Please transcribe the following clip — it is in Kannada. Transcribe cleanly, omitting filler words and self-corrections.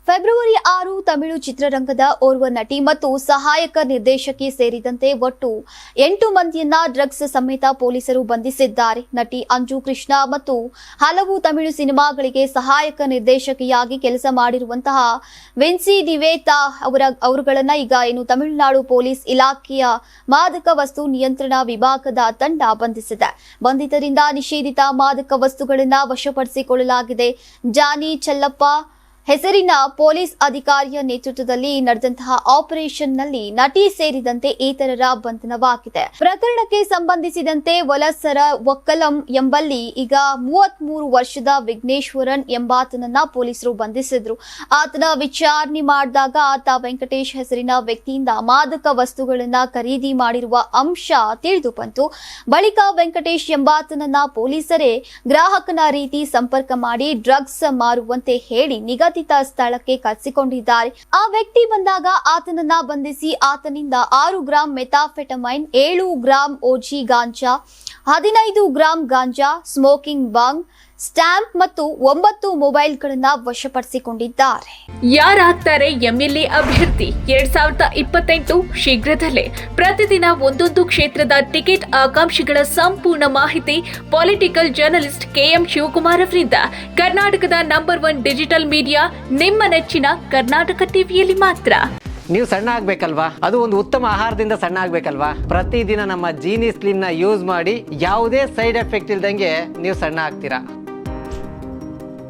ಫೆಬ್ರವರಿ 6 ತಮಿಳು ಚಿತ್ರರಂಗದ ಓರ್ವ ನಟಿ ಮತ್ತು ಸಹಾಯಕ ನಿರ್ದೇಶಕಿ ಸೇರಿದಂತೆ ಒಟ್ಟು 8 ಮಂದಿಯನ್ನ ಡ್ರಗ್ಸ್ ಸಮೇತ ಪೊಲೀಸರು ಬಂಧಿಸಿದ್ದಾರೆ. ನಟಿ ಅಂಜು ಕೃಷ್ಣ ಮತ್ತು ಹಲವು ತಮಿಳು ಸಿನಿಮಾಗಳಿಗೆ ಸಹಾಯಕ ನಿರ್ದೇಶಕಿಯಾಗಿ ಕೆಲಸ ಮಾಡಿರುವಂತಹ ವಿನ್ಸಿ ನಿವೇತಾ ಅವರುಗಳನ್ನ ಈಗ ತಮಿಳುನಾಡು ಪೊಲೀಸ್ ಇಲಾಖೆಯ ಮಾದಕ ವಸ್ತು ನಿಯಂತ್ರಣ ವಿಭಾಗದ ತಂಡ ಬಂಧಿಸಿದೆ. ಬಂಧಿತರಿಂದ ನಿಷೇಧಿತ ಮಾದಕ ವಸ್ತುಗಳನ್ನು ವಶಪಡಿಸಿಕೊಳ್ಳಲಾಗಿದೆ. ಜಾನಿ ಚೆಲ್ಲಪ್ಪ ಹೆಸರಿನ ಪೊಲೀಸ್ ಅಧಿಕಾರಿಯ ನೇತೃತ್ವದಲ್ಲಿ ನಡೆದಂತಹ ಆಪರೇಷನ್ನಲ್ಲಿ ನಟಿ ಸೇರಿದಂತೆ ಇತರರ ಬಂಧನವಾಗಿದೆ. ಪ್ರಕರಣಕ್ಕೆ ಸಂಬಂಧಿಸಿದಂತೆ ವಲಸರ ಒಕ್ಕಲಂ ಎಂಬಲ್ಲಿ ಈಗ 33 ವರ್ಷದ ವಿಘ್ನೇಶ್ವರನ್ ಎಂಬಾತನನ್ನ ಪೊಲೀಸರು ಬಂಧಿಸಿದ್ರು. ಆತನ ವಿಚಾರಣೆ ಮಾಡಿದಾಗ ಆತ ವೆಂಕಟೇಶ್ ಹೆಸರಿನ ವ್ಯಕ್ತಿಯಿಂದ ಮಾದಕ ವಸ್ತುಗಳನ್ನ ಖರೀದಿ ಮಾಡಿರುವ ಅಂಶ ತಿಳಿದು ಬಂತು. ಬಳಿಕ ವೆಂಕಟೇಶ್ ಎಂಬಾತನನ್ನ ಪೊಲೀಸರೇ ಗ್ರಾಹಕನ ರೀತಿ ಸಂಪರ್ಕ ಮಾಡಿ ಡ್ರಗ್ಸ್ ಮಾರುವಂತೆ ಹೇಳಿ ನಿಗದಿತ ಸ್ಥಳಕ್ಕೆ ಕರೆಸಿಕೊಂಡಿದ್ದಾರೆ. ಆ ವ್ಯಕ್ತಿ ಬಂದಾಗ ಆತನನ್ನ ಬಂಧಿಸಿ ಆತನಿಂದ 6 ಗ್ರಾಂ ಮೆಥಾಫೆಟಮೈನ್, 7 ಗ್ರಾಂ ಓಜಿ ಗಾಂಜಾ, 15 ಗ್ರಾಂ ಗಾಂಜಾ, ಸ್ಮೋಕಿಂಗ್ ಬಂಗ್, ಸ್ಟ್ಯಾಂಪ್ ಮತ್ತು 9 ಮೊಬೈಲ್ಗಳನ್ನ ವಶಪಡಿಸಿಕೊಂಡಿದ್ದಾರೆ. ಯಾರಾಗ್ತಾರೆ ಎಂಎಲ್ಎ ಅಭ್ಯರ್ಥಿ 2028 ಶೀಘ್ರದಲ್ಲೇ. ಪ್ರತಿದಿನ ಒಂದೊಂದು ಕ್ಷೇತ್ರದ ಟಿಕೆಟ್ ಆಕಾಂಕ್ಷಿಗಳ ಸಂಪೂರ್ಣ ಮಾಹಿತಿ ಪೊಲಿಟಿಕಲ್ ಜರ್ನಲಿಸ್ಟ್ ಕೆಎಂ ಶಿವಕುಮಾರ್ ಅವರಿಂದ. ಕರ್ನಾಟಕದ ನಂಬರ್ 1 ಡಿಜಿಟಲ್ ಮೀಡಿಯಾ ನಿಮ್ಮ ನೆಚ್ಚಿನ ಕರ್ನಾಟಕ ಟಿವಿಯಲ್ಲಿ ಮಾತ್ರ. ನೀವು ಸಣ್ಣ ಆಗ್ಬೇಕಲ್ವಾ? ಅದು ಒಂದು ಉತ್ತಮ ಆಹಾರದಿಂದ ಸಣ್ಣ ಆಗ್ಬೇಕಲ್ವಾ? ಪ್ರತಿದಿನ ನಮ್ಮ ಜೀನಿ ಸ್ಲಿಮ್ ನ ಯೂಸ್ ಮಾಡಿ ಯಾವುದೇ ಸೈಡ್ ಎಫೆಕ್ಟ್ ಇಲ್ದಂಗೆ ನೀವು ಸಣ್ಣ ಆಗ್ತೀರಾ.